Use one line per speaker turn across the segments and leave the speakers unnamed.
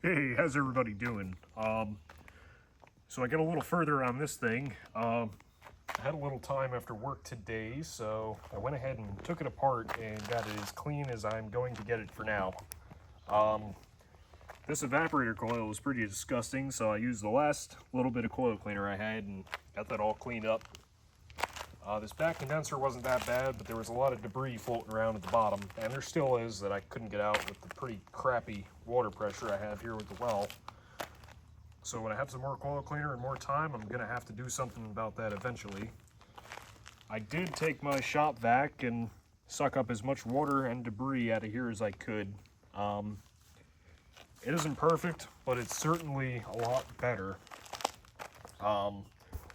Hey, how's everybody doing? So I got a little further on this thing. I had a little time after work today, so I went ahead and took it apart and got it as clean as I'm going to get it for now. This evaporator coil was pretty disgusting, so I used the last little bit of coil cleaner I had and got that all cleaned up. This back condenser wasn't that bad, but there was a lot of debris floating around at the bottom, and there still is that I couldn't get out with the pretty crappy water pressure I have here with the well. So when I have some more coil cleaner and more time, I'm gonna have to do something about that eventually. I did take my shop vac and suck up as much water and debris out of here as I could. It isn't perfect, but it's certainly a lot better.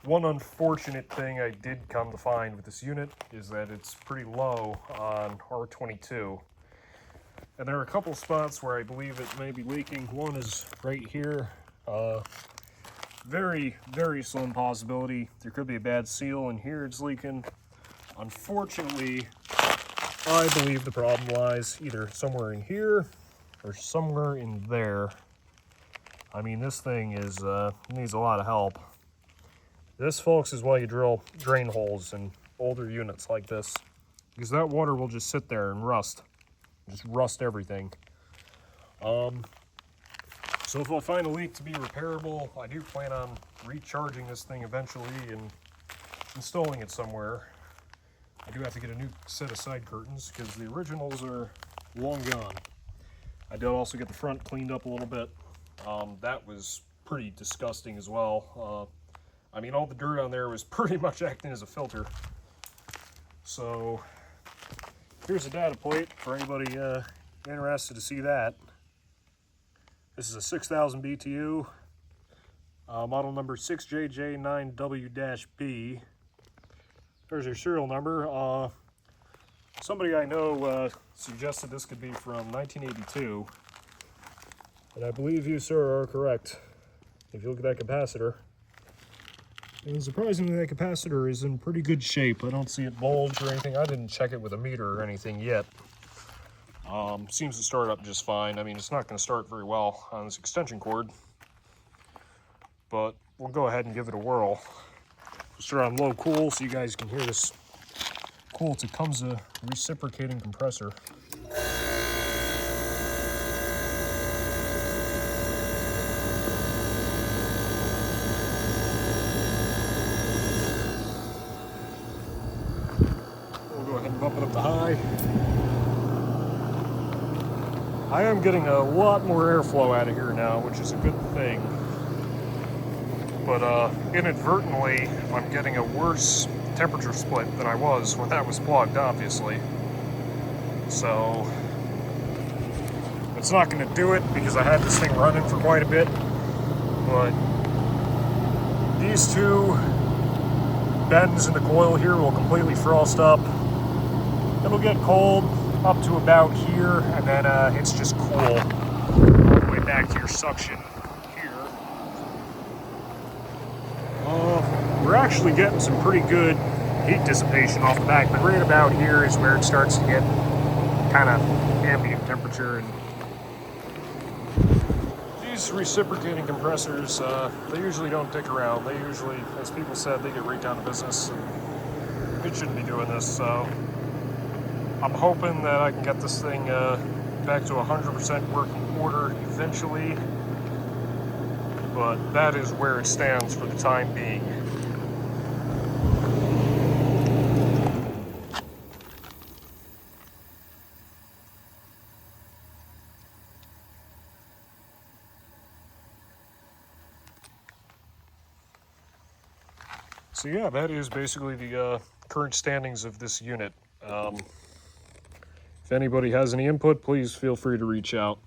One unfortunate thing I did come to find with this unit is that it's pretty low on R22. And there are a couple spots where I believe it may be leaking. One is right here. Very, very slim possibility. There could be a bad seal, and here it's leaking. Unfortunately, I believe the problem lies either somewhere in here or somewhere in there. I mean, this thing is needs a lot of help. This, folks, is why you drill drain holes in older units like this, because that water will just sit there and rust everything. So if I find a leak to be repairable, I do plan on recharging this thing eventually and installing it somewhere. I do have to get a new set of side curtains because the originals are long gone. I did also get the front cleaned up a little bit. That was pretty disgusting as well. I mean, all the dirt on there was pretty much acting as a filter. So here's a data plate for anybody interested to see that. This is a 6000 BTU, model number 6JJ9W-B. There's your serial number. Somebody I know suggested this could be from 1982, and I believe you, sir, are correct. If you look at that capacitor, and surprisingly, that capacitor is in pretty good shape. I don't see it bulge or anything. I didn't check it with a meter or anything yet. Seems to start up just fine. I mean, it's not going to start very well on this extension cord, but we'll go ahead and give it a whirl. We'll start on low cool so you guys can hear this cool. It's a Tecumseh reciprocating compressor. We'll go ahead and bump it up to high. I am getting a lot more airflow out of here now, which is a good thing. But inadvertently, I'm getting a worse temperature split than I was when that was plugged, obviously. So it's not going to do it because I had this thing running for quite a bit. But these two bends in the coil here will completely frost up. It'll get cold up to about here, and then it's just cool all the way back to your suction here. We're actually getting some pretty good heat dissipation off the back, but right about here is where it starts to get kind of ambient temperature. And these reciprocating compressors, they usually don't dick around. They usually, as people said, they get right down to business, and it shouldn't be doing this. So I'm hoping that I can get this thing back to 100% working order eventually, but that is where it stands for the time being. So yeah, that is basically the current standings of this unit. If anybody has any input, please feel free to reach out.